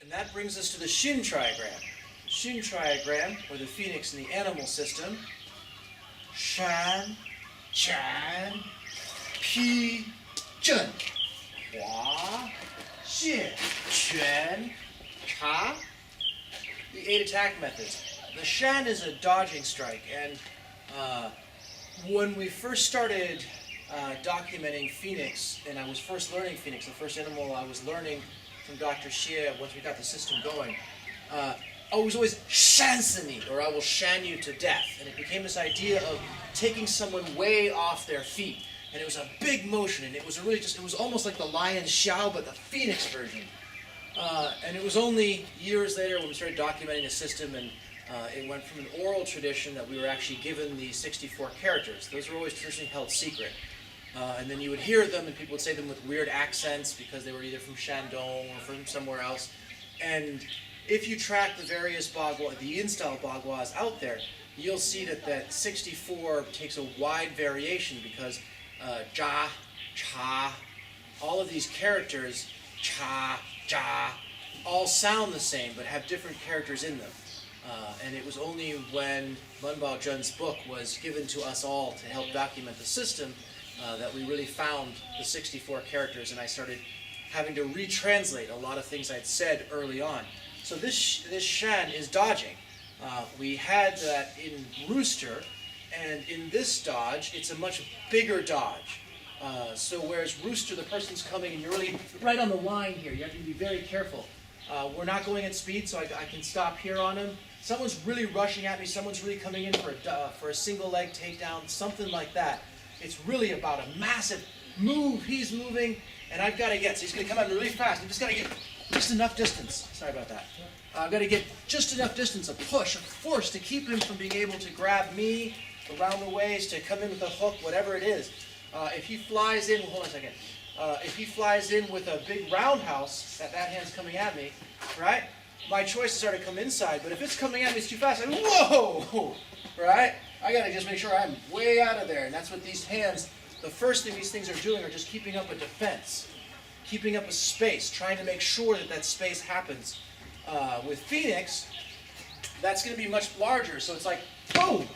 And that brings us to the Shin trigram. Shin trigram, or the phoenix in the animal system. Shan, Chan, Pi, Zhen, Hua, Xie, Quan, Cha. The 8 attack methods. The Shan is a dodging strike, and when we first started documenting Phoenix, and I was first learning Phoenix, the first animal I was learning from Dr. Xie once we got the system going, I was always Shansini, or I will shan you to death. And it became this idea of taking someone way off their feet. And it was a big motion, and it was really just, it was almost like the lion xiao, but the Phoenix version. And it was only years later when we started documenting the system, and it went from an oral tradition that we were actually given the 64 characters. Those were always traditionally held secret. And then you would hear them, and people would say them with weird accents because they were either from Shandong or from somewhere else. And if you track the various bagua, the in-style baguas out there, you'll see that that 64 takes a wide variation because ja, cha, all of these characters, cha, ja, all sound the same but have different characters in them. And it was only when Lun Bao Zhen's book was given to us all to help document the system that we really found the 64 characters, and I started having to retranslate a lot of things I'd said early on. So this Shan is dodging. We had that in Rooster, and in this dodge, it's a much bigger dodge. So whereas Rooster, the person's coming and you're really right on the line here, you have to be very careful. We're not going at speed, so I can stop here on him. Someone's really rushing at me, someone's really coming in for a single leg takedown, something like that. It's really about a massive move. He's moving, and I've got to get, so he's going to come out really fast. I've just got to get just enough distance. Sorry about that. I've got to get just enough distance, a push, a force to keep him from being able to grab me around the waist, to come in with a hook, whatever it is. If he flies in, hold on a second. If he flies in with a big roundhouse, that hand's coming at me, right? My choices are to come inside, but if it's coming at me, it's too fast. I'm, whoa, right? I got to just make sure I'm way out of there, and that's what these hands, the first thing these things are doing are just keeping up a defense, keeping up a space, trying to make sure that that space happens. With Phoenix, that's going to be much larger, so it's like, boom!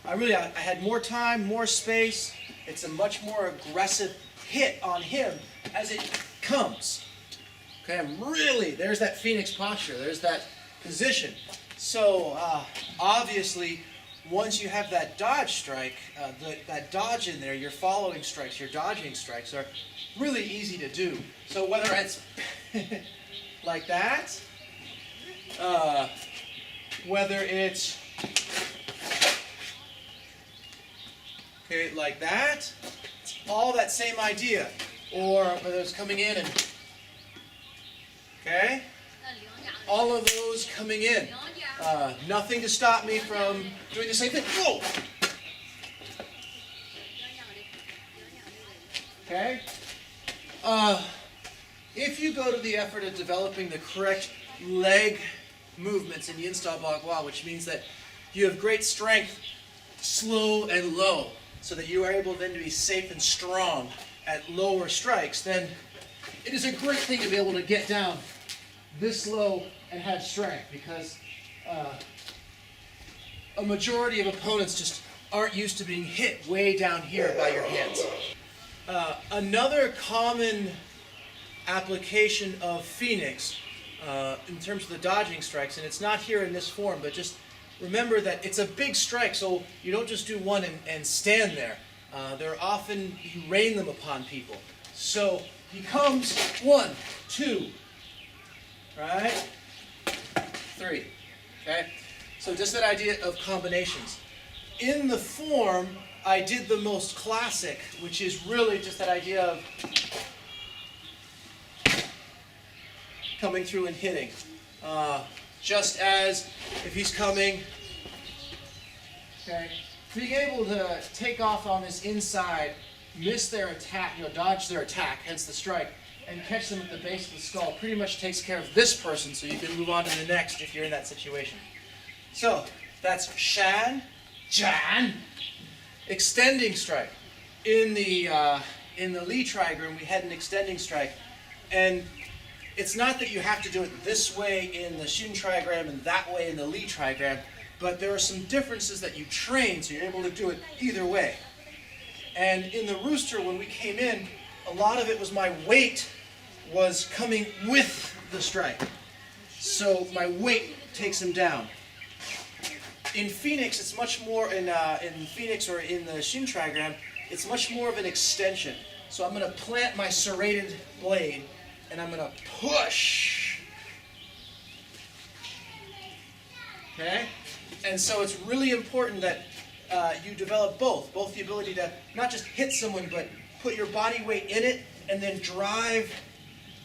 I had more time, more space. It's a much more aggressive hit on him as it comes. Okay, there's that Phoenix posture, there's that position. So, obviously, once you have that dodge strike, that dodge in there, your following strikes, your dodging strikes are really easy to do. So whether it's like that, whether it's like that, it's all that same idea. Or whether it's coming in and, okay, all of those coming in. Nothing to stop me from doing the same thing. Whoa! Okay? If you go to the effort of developing the correct leg movements in Yin style Bagua, which means that you have great strength, slow and low, so that you are able then to be safe and strong at lower strikes, then it is a great thing to be able to get down this low and have strength, because a majority of opponents just aren't used to being hit way down here by your hands. Another common application of Phoenix in terms of the dodging strikes, and it's not here in this form, but just remember that it's a big strike, so you don't just do one and stand there. They're often, you rain them upon people. So he comes, 1, 2, right? 3, okay? So just that idea of combinations. In the form, I did the most classic, which is really just that idea of coming through and hitting. Just as if he's coming, okay, being able to take off on this inside, miss their attack, dodge their attack, hence the strike, and catch them at the base of the skull pretty much takes care of this person, so you can move on to the next if you're in that situation. So that's Shan, Jan, extending strike. In the Li trigram, we had an extending strike, and it's not that you have to do it this way in the Shin trigram and that way in the Lee trigram, but there are some differences that you train so you're able to do it either way. And in the rooster, when we came in, a lot of it was my weight was coming with the strike. So my weight takes him down. In Phoenix, it's much more, in Phoenix or in the Shin trigram, it's much more of an extension. So I'm going to plant my serrated blade and I'm going to push. Okay? And so it's really important that you develop both the ability to not just hit someone, but put your body weight in it and then drive.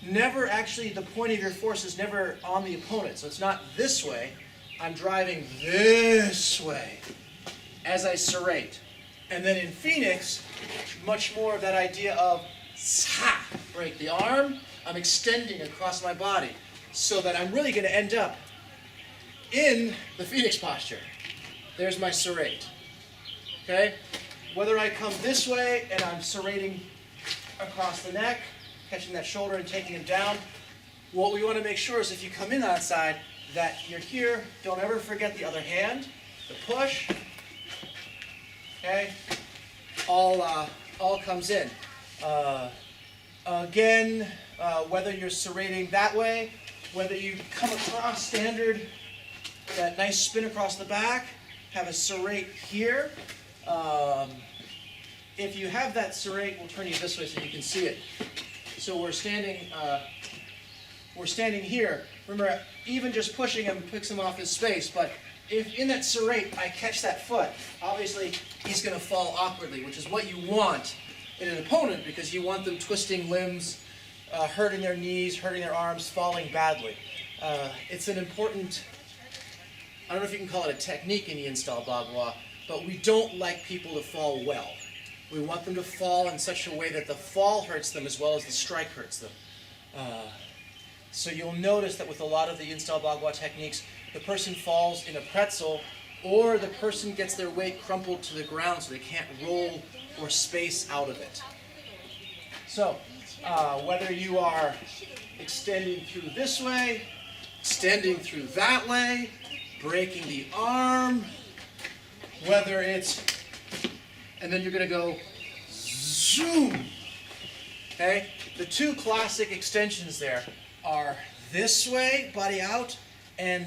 Never actually, the point of your force is never on the opponent. So it's not this way. I'm driving this way as I serrate. And then in Phoenix, much more of that idea of sa, break the arm. I'm extending across my body so that I'm really going to end up in the Phoenix posture. There's my serrate. Okay? Whether I come this way and I'm serrating across the neck, catching that shoulder and taking him down, what we want to make sure is if you come in on that side, that you're here. Don't ever forget the other hand, the push. Okay? All comes in. Again, whether you're serrating that way, whether you come across standard, that nice spin across the back, have a serrate here. If you have that serrate, we'll turn you this way so you can see it. So we're standing here. Remember, even just pushing him picks him off his space, but if in that serrate I catch that foot, obviously he's going to fall awkwardly, which is what you want in an opponent because you want them twisting limbs, hurting their knees, hurting their arms, falling badly. It's an important, I don't know if you can call it a technique in the install bagua, but we don't like people to fall well. We want them to fall in such a way that the fall hurts them as well as the strike hurts them. So you'll notice that with a lot of the install bagua techniques, the person falls in a pretzel or the person gets their weight crumpled to the ground so they can't roll or space out of it. So whether you are extending through this way, extending through that way, breaking the arm, whether it's, and then you're going to go zoom. Okay? The two classic extensions there are this way, body out, and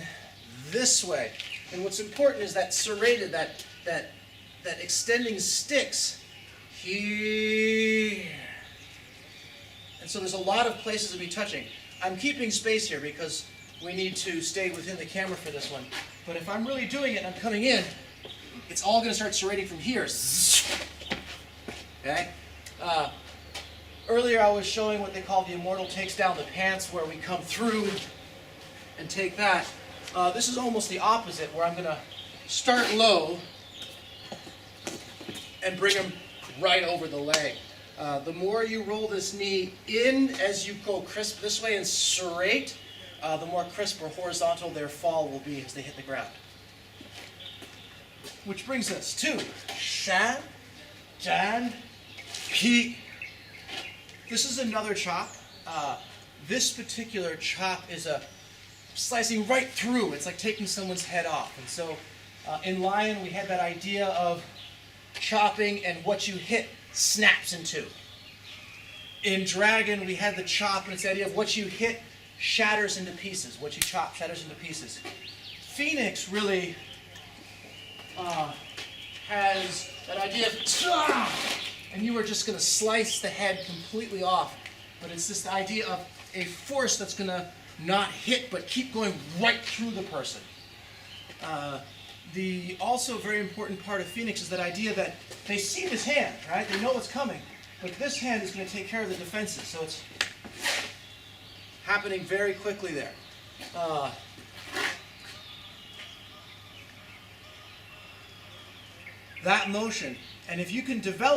this way. And what's important is that serrated, that extending sticks here. And so there's a lot of places to be touching. I'm keeping space here because we need to stay within the camera for this one. But if I'm really doing it and I'm coming in, it's all going to start serrating from here. Okay? Earlier I was showing what they call the immortal takes down the pants, where we come through and take that. This is almost the opposite, where I'm going to start low and bring him right over the leg. The more you roll this knee in as you go crisp this way and serrate, the more crisp or horizontal their fall will be as they hit the ground. Which brings us to Shan, Jan, Pi. This is another chop. This particular chop is a slicing right through. It's like taking someone's head off. And so in Lion, we had that idea of chopping and what you hit snaps in two. In Dragon, we had the chop, and it's the idea of what you hit shatters into pieces. What you chop shatters into pieces. Phoenix really has that idea of and you are just going to slice the head completely off. But it's this idea of a force that's going to not hit, but keep going right through the person. The also very important part of Phoenix is that idea that they see this hand, right? They know what's coming. But this hand is going to take care of the defenses. So it's happening very quickly there. That motion. And if you can develop